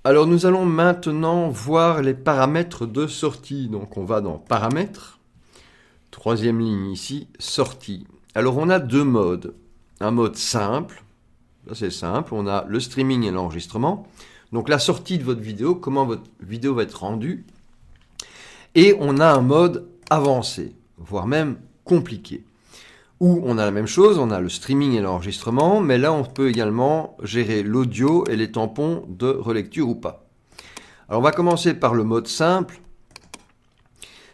Alors nous allons maintenant voir les paramètres de sortie. Donc on va dans paramètres, troisième ligne ici, sortie. Alors on a deux modes. Un mode simple, ça c'est simple, on a le streaming et l'enregistrement. Donc la sortie de votre vidéo, comment votre vidéo va être rendue. Et on a un mode avancé, voire même compliqué, où on a la même chose, on a le streaming et l'enregistrement, mais là on peut également gérer l'audio et les tampons de relecture ou pas. Alors on va commencer par le mode simple,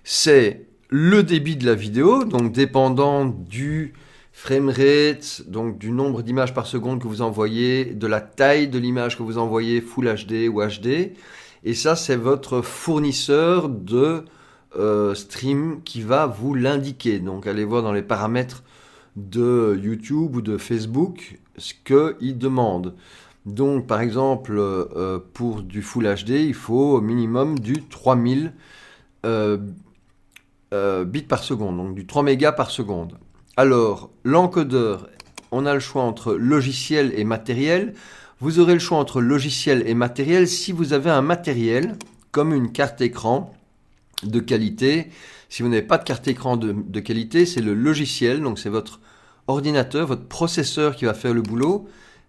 c'est le débit de la vidéo, donc dépendant du framerate, donc du nombre d'images par seconde que vous envoyez, de la taille de l'image que vous envoyez, Full HD ou HD, et ça c'est votre fournisseur de stream qui va vous l'indiquer. Donc allez voir dans les paramètres de YouTube ou de Facebook ce qu'il demande. Donc par exemple pour du Full HD il faut au minimum du 3000 bits par seconde, donc du 3 mégas par seconde. Alors l'encodeur, on a le choix entre logiciel et matériel. Vous aurez le choix entre logiciel et matériel si vous avez un matériel comme une carte écran de qualité. Si vous n'avez pas de carte écran de qualité, c'est le logiciel, donc c'est votre ordinateur, votre processeur qui va faire le boulot.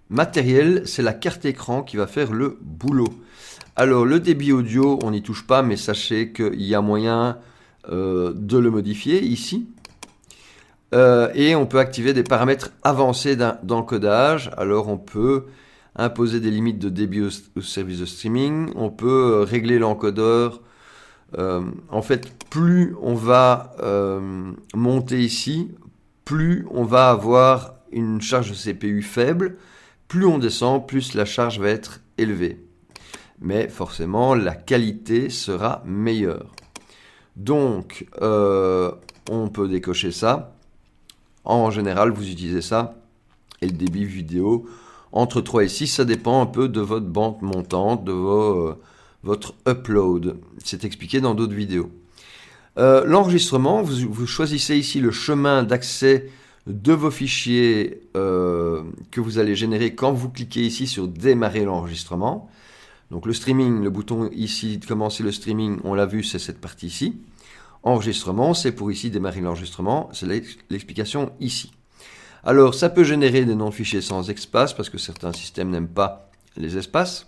Matériel, c'est la carte écran qui va faire le boulot. Alors le débit audio, on n'y touche pas, mais sachez qu'il y a moyen de le modifier ici. Et on peut activer des paramètres avancés d'encodage. Alors on peut imposer des limites de débit au service de streaming. On peut régler l'encodeur. En fait, plus on va monter ici, plus on va avoir une charge de CPU faible. Plus on descend, plus la charge va être élevée. Mais forcément, la qualité sera meilleure. Donc, on peut décocher ça. En général, vous utilisez ça. Et le débit vidéo, entre 3 et 6, ça dépend un peu de votre bande montante, de votre upload. C'est expliqué dans d'autres vidéos. L'enregistrement, vous choisissez ici le chemin d'accès de vos fichiers que vous allez générer quand vous cliquez ici sur démarrer l'enregistrement. Donc le streaming, le bouton ici de commencer le streaming, on l'a vu, c'est cette partie ici. Enregistrement, c'est pour ici démarrer l'enregistrement, c'est l'explication ici. Alors ça peut générer des noms de fichiers sans espace parce que certains systèmes n'aiment pas les espaces.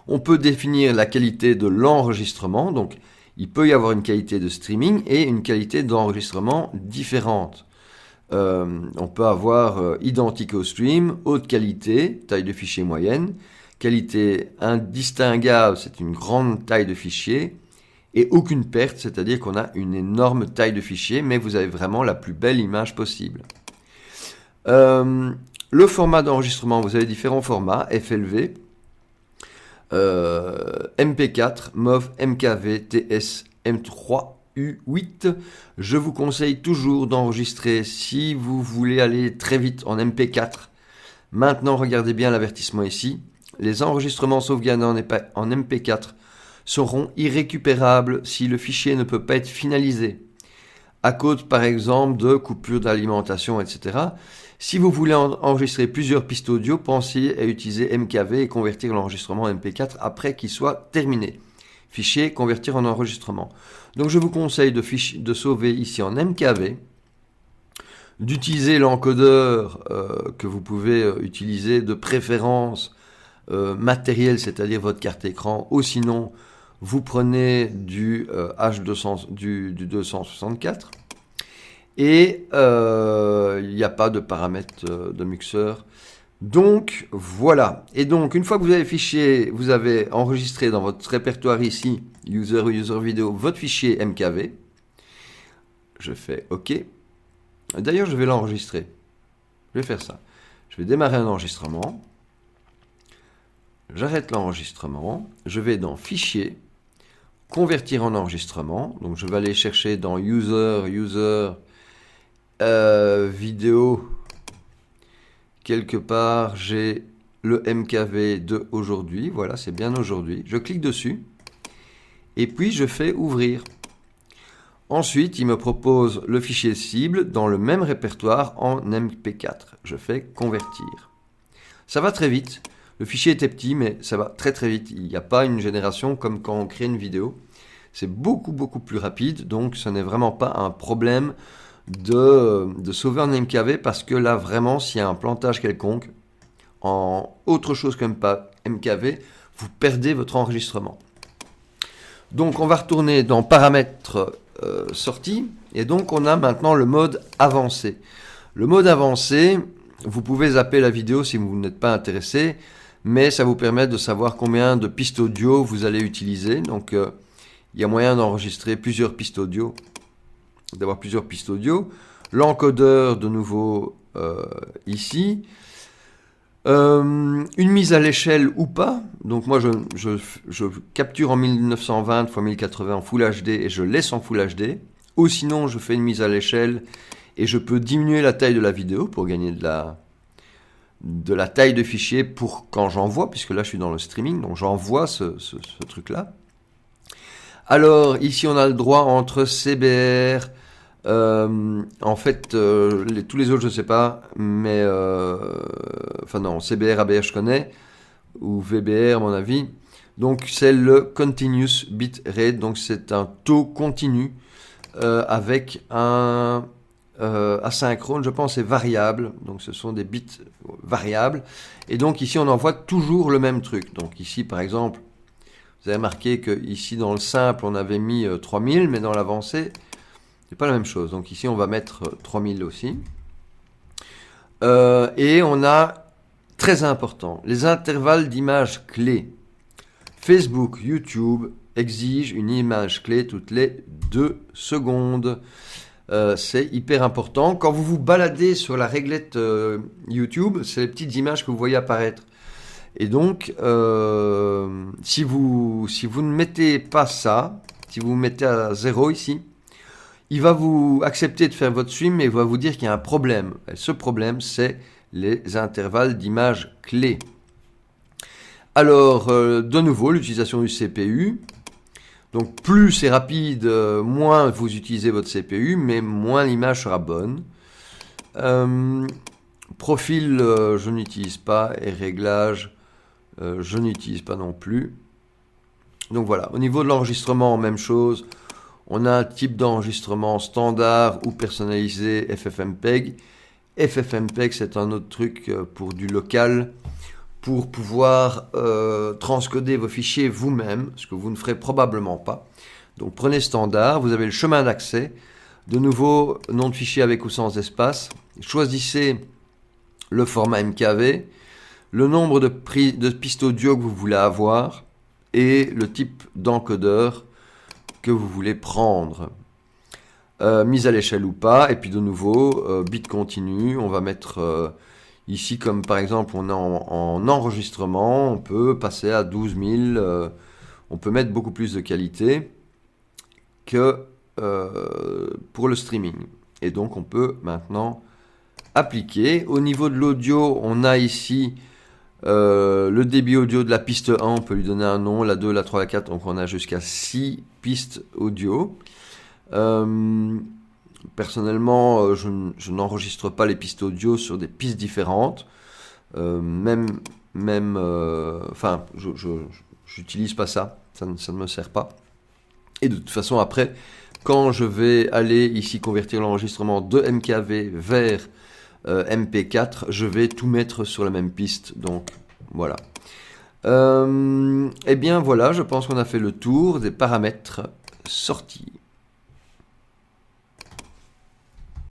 On peut définir la qualité de l'enregistrement, donc il peut y avoir une qualité de streaming et une qualité d'enregistrement différente. On peut avoir identique au stream, haute qualité, taille de fichier moyenne, qualité indistinguable, c'est une grande taille de fichier, et aucune perte, c'est-à-dire qu'on a une énorme taille de fichier, mais vous avez vraiment la plus belle image possible. Le format d'enregistrement, vous avez différents formats, FLV, MP4, MOV, MKV, TS, M3, U8. Je vous conseille toujours d'enregistrer si vous voulez aller très vite en MP4. Maintenant, regardez bien l'avertissement ici. Les enregistrements sauvegardés en MP4 seront irrécupérables si le fichier ne peut pas être finalisé, à cause par exemple de coupures d'alimentation, etc. Si vous voulez enregistrer plusieurs pistes audio, pensez à utiliser MKV et convertir l'enregistrement en MP4 après qu'il soit terminé. Fichier, convertir en enregistrement. Donc je vous conseille de sauver ici en MKV, d'utiliser l'encodeur que vous pouvez utiliser de préférence matériel, c'est-à-dire votre carte écran, ou sinon vous prenez du H200, du 264, et il n'y a pas de paramètres de mixeur. Donc voilà. Et donc une fois que vous avez vous avez enregistré dans votre répertoire ici, user ou user vidéo, votre fichier MKV. Je fais OK. D'ailleurs, je vais l'enregistrer. Je vais faire ça. Je vais démarrer un enregistrement. J'arrête l'enregistrement. Je vais dans Fichier, Convertir en enregistrement. Donc je vais aller chercher dans User, Vidéo. Quelque part, j'ai le MKV de aujourd'hui. Voilà, c'est bien aujourd'hui. Je clique dessus. Et puis, je fais Ouvrir. Ensuite, il me propose le fichier cible dans le même répertoire en MP4. Je fais Convertir. Ça va très vite. Le fichier était petit, mais ça va très très vite. Il n'y a pas une génération comme quand on crée une vidéo. C'est beaucoup plus rapide, donc ce n'est vraiment pas un problème de sauver en MKV, parce que là vraiment, s'il y a un plantage quelconque, en autre chose que MKV, vous perdez votre enregistrement. Donc on va retourner dans paramètres sortie, et donc on a maintenant le mode avancé. Le mode avancé, vous pouvez zapper la vidéo si vous n'êtes pas intéressé, mais ça vous permet de savoir combien de pistes audio vous allez utiliser. Donc il y a moyen d'enregistrer plusieurs pistes audio, d'avoir plusieurs pistes audio. L'encodeur de nouveau ici. Une mise à l'échelle ou pas. Donc moi je capture en 1920 x 1080 en Full HD et je laisse en Full HD. Ou sinon je fais une mise à l'échelle et je peux diminuer la taille de la vidéo pour gagner de la taille de fichier pour quand j'envoie, puisque là je suis dans le streaming, donc j'envoie ce truc-là. Alors ici on a le droit entre CBR, en fait tous les autres je sais pas, mais enfin non, CBR, ABR je connais, ou VBR à mon avis. Donc c'est le Continuous Bit Rate, donc c'est un taux continu avec un asynchrone, je pense, est variable, donc ce sont des bits variables, et donc ici on envoie toujours le même truc. Donc ici par exemple, vous avez remarqué que ici dans le simple on avait mis 3000, mais dans l'avancé c'est pas la même chose. Donc ici on va mettre 3000 aussi, et on a, très important, les intervalles d'images clés. Facebook, YouTube exige une image clé toutes les 2 secondes. C'est hyper important. Quand vous vous baladez sur la réglette YouTube, c'est les petites images que vous voyez apparaître. Et donc, si vous ne mettez pas ça, si vous mettez à 0 ici, il va vous accepter de faire votre stream, mais il va vous dire qu'il y a un problème. Et ce problème, c'est les intervalles d'images clés. Alors, de nouveau, l'utilisation du CPU. Donc plus c'est rapide, moins vous utilisez votre CPU, mais moins l'image sera bonne. Profil, je n'utilise pas, et réglage, je n'utilise pas non plus. Donc voilà, au niveau de l'enregistrement, même chose. On a un type d'enregistrement standard ou personnalisé FFmpeg. FFmpeg, c'est un autre truc pour du local, pour pouvoir transcoder vos fichiers vous-même, ce que vous ne ferez probablement pas. Donc prenez standard, vous avez le chemin d'accès, de nouveau nom de fichier avec ou sans espace, choisissez le format MKV, le nombre de pistes audio que vous voulez avoir et le type d'encodeur que vous voulez prendre. Mise à l'échelle ou pas, et puis de nouveau bit continu, on va mettre ici, comme par exemple on est en enregistrement, on peut passer à 12 000, on peut mettre beaucoup plus de qualité que pour le streaming. Et donc on peut maintenant appliquer. Au niveau de l'audio, on a ici le débit audio de la piste 1, on peut lui donner un nom, la 2, la 3, la 4, donc on a jusqu'à 6 pistes audio. Personnellement, je n'enregistre pas les pistes audio sur des pistes différentes. Enfin, j'utilise pas ça. Ça ne me sert pas. Et de toute façon, après, quand je vais aller ici convertir l'enregistrement de MKV vers MP4, je vais tout mettre sur la même piste. Donc, voilà. Eh bien, voilà, je pense qu'on a fait le tour des paramètres sortis.